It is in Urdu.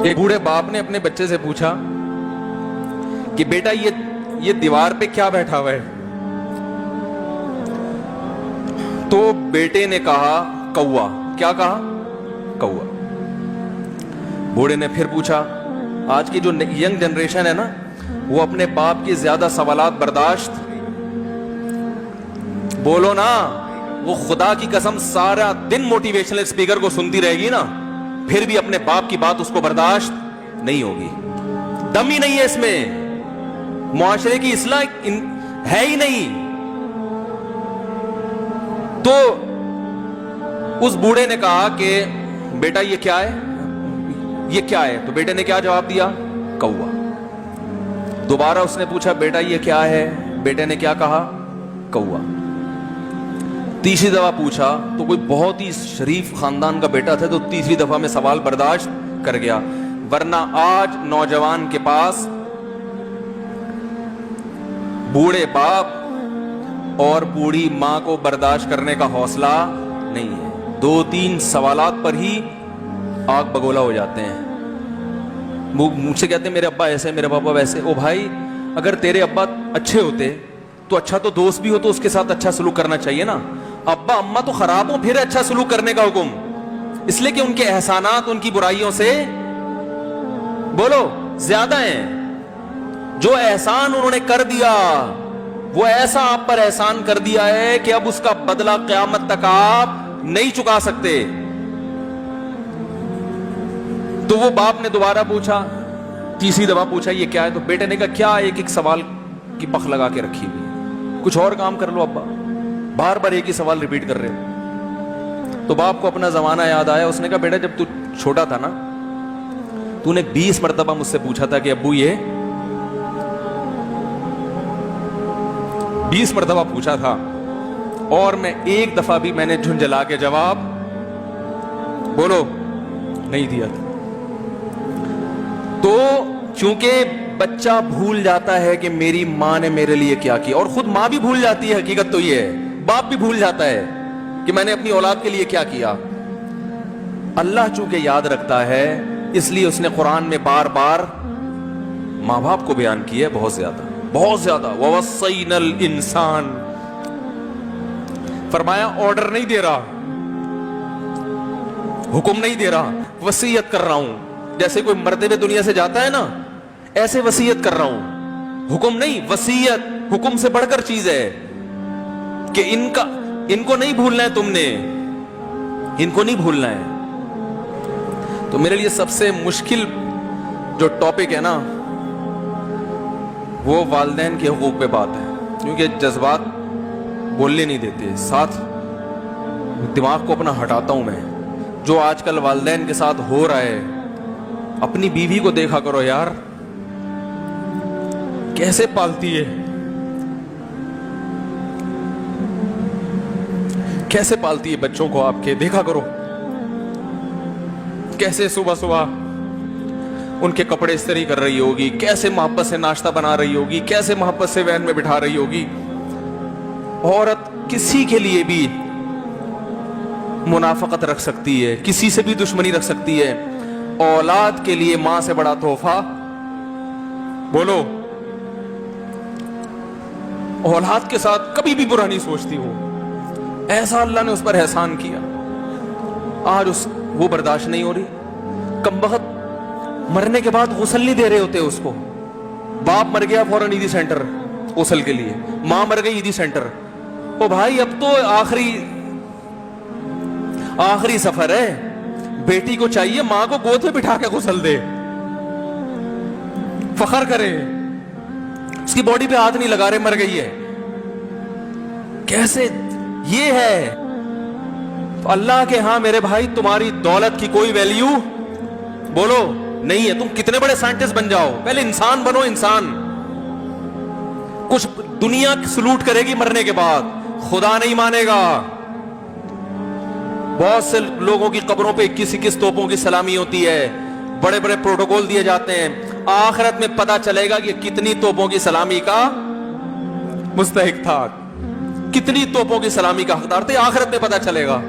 ایک بوڑھے باپ نے اپنے بچے سے پوچھا کہ بیٹا یہ دیوار پہ کیا بیٹھا ہوا ہے؟ تو بیٹے نے کہا کوا۔ کیا کہا؟ کوا۔ بوڑھے نے پھر پوچھا، آج کی جو ینگ جنریشن ہے نا، وہ اپنے باپ کے زیادہ سوالات برداشت، بولو نا، وہ خدا کی قسم سارا دن موٹیویشنل اسپیکر کو سنتی رہے گی نا، پھر بھی اپنے باپ کی بات اس کو برداشت نہیں ہوگی۔ دم ہی نہیں ہے اس میں، معاشرے کی اصلاح ہے ہی نہیں۔ تو اس بوڑھے نے کہا کہ بیٹا یہ کیا ہے؟ یہ کیا ہے؟ تو بیٹے نے کیا جواب دیا؟ کوا۔ دوبارہ اس نے پوچھا، بیٹا یہ کیا ہے؟ بیٹے نے کیا کہا؟ کوا۔ تیسری دفعہ پوچھا تو کوئی بہت ہی شریف خاندان کا بیٹا تھا، تو تیسری دفعہ میں سوال برداشت کر گیا، ورنہ آج نوجوان کے پاس بوڑھے باپ اور بوڑھی ماں کو برداشت کرنے کا حوصلہ نہیں ہے۔ 2-3 سوالات پر ہی آگ بگولا ہو جاتے ہیں۔ مجھ سے کہتے ہیں میرے ابا ایسے، میرے پاپا ویسے۔ او بھائی، اگر تیرے ابا اچھے ہوتے تو اچھا تو دوست بھی ہو تو اس کے ساتھ اچھا سلوک کرنا چاہیے نا۔ ابا اما تو خراب ہو، پھر اچھا سلوک کرنے کا حکم، اس لیے کہ ان کے احسانات ان کی برائیوں سے بولو زیادہ ہیں۔ جو احسان انہوں نے کر دیا، وہ ایسا آپ پر احسان کر دیا ہے کہ اب اس کا بدلہ قیامت تک آپ نہیں چکا سکتے۔ تو وہ باپ نے دوبارہ پوچھا، تیسری دفعہ پوچھا یہ کیا ہے؟ تو بیٹے نے کہا کیا ایک سوال کی پخ لگا کے رکھی ہوئی، کچھ اور کام کر لو ابا، بار بار ایک ہی سوال ریپیٹ کر رہے ہو۔ تو باپ کو اپنا زمانہ یاد آیا، اس نے کہا بیٹا جب تو چھوٹا تھا نا، تو نے 20 مرتبہ مجھ سے پوچھا تھا کہ ابو یہ 20 مرتبہ پوچھا تھا، اور میں ایک دفعہ بھی میں نے جھنجھلا کے جواب بولو نہیں دیا تھا۔ تو چونکہ بچہ بھول جاتا ہے کہ میری ماں نے میرے لیے کیا کیا، اور خود ماں بھی بھول جاتی ہے، حقیقت تو یہ ہے، باپ بھی بھول جاتا ہے کہ میں نے اپنی اولاد کے لیے کیا کیا۔ اللہ چونکہ یاد رکھتا ہے، اس لیے اس نے قرآن میں بار بار ماں باپ کو بیان کیا ہے، بہت زیادہ بہت زیادہ۔ وَوَصَّيْنَا الْإِنسَانَ، فرمایا آرڈر نہیں دے رہا، حکم نہیں دے رہا، وصیت کر رہا ہوں۔ جیسے کوئی مرتے ہوئے دنیا سے جاتا ہے نا، ایسے وصیت کر رہا ہوں، حکم نہیں، وصیت حکم سے بڑھ کر چیز ہے کہ ان کو نہیں بھولنا ہے، تم نے ان کو نہیں بھولنا ہے۔ تو میرے لیے سب سے مشکل جو ٹاپک ہے نا، وہ والدین کے حقوق پہ بات ہے، کیونکہ جذبات بولنے نہیں دیتے، ساتھ دماغ کو اپنا ہٹاتا ہوں میں۔ جو آج کل والدین کے ساتھ ہو رہا ہے، اپنی بیوی کو دیکھا کرو یار، کیسے پالتی ہے، کیسے پالتی ہے بچوں کو آپ کے، دیکھا کرو کیسے صبح صبح ان کے کپڑے استری کر رہی ہوگی، کیسے محبت سے ناشتہ بنا رہی ہوگی، کیسے محبت سے وین میں بٹھا رہی ہوگی۔ عورت کسی کے لیے بھی منافقت رکھ سکتی ہے، کسی سے بھی دشمنی رکھ سکتی ہے، اولاد کے لیے ماں سے بڑا تحفہ بولو، اولاد کے ساتھ کبھی بھی برا نہیں سوچتی ہو، ایسا اللہ نے اس پر احسان کیا، آج وہ برداشت نہیں ہو رہی۔ کمبخت مرنے کے بعد غسل نہیں دے رہے ہوتے اس کو، باپ مر گیا فوراً عیدی سینٹر غسل کے لیے، ماں مر گئی عیدی سینٹر۔ او بھائی اب تو آخری سفر ہے، بیٹی کو چاہیے ماں کو گود میں بٹھا کے غسل دے، فخر کرے، اس کی باڈی پہ ہاتھ نہیں لگا رہے، مر گئی ہے۔ کیسے یہ ہے اللہ کے ہاں میرے بھائی، تمہاری دولت کی کوئی ویلیو بولو نہیں ہے، تم کتنے بڑے سائنٹسٹ بن جاؤ، پہلے انسان بنو، انسان۔ کچھ دنیا سلوٹ کرے گی مرنے کے بعد، خدا نہیں مانے گا۔ بہت سے لوگوں کی قبروں پہ 21 توپوں کی سلامی ہوتی ہے، بڑے بڑے پروٹوکول دیے جاتے ہیں، آخرت میں پتا چلے گا کہ کتنی توپوں کی سلامی کا مستحق تھا، کتنی توپوں کی سلامی کا حقدار تھے، آخرت میں پتا چلے گا۔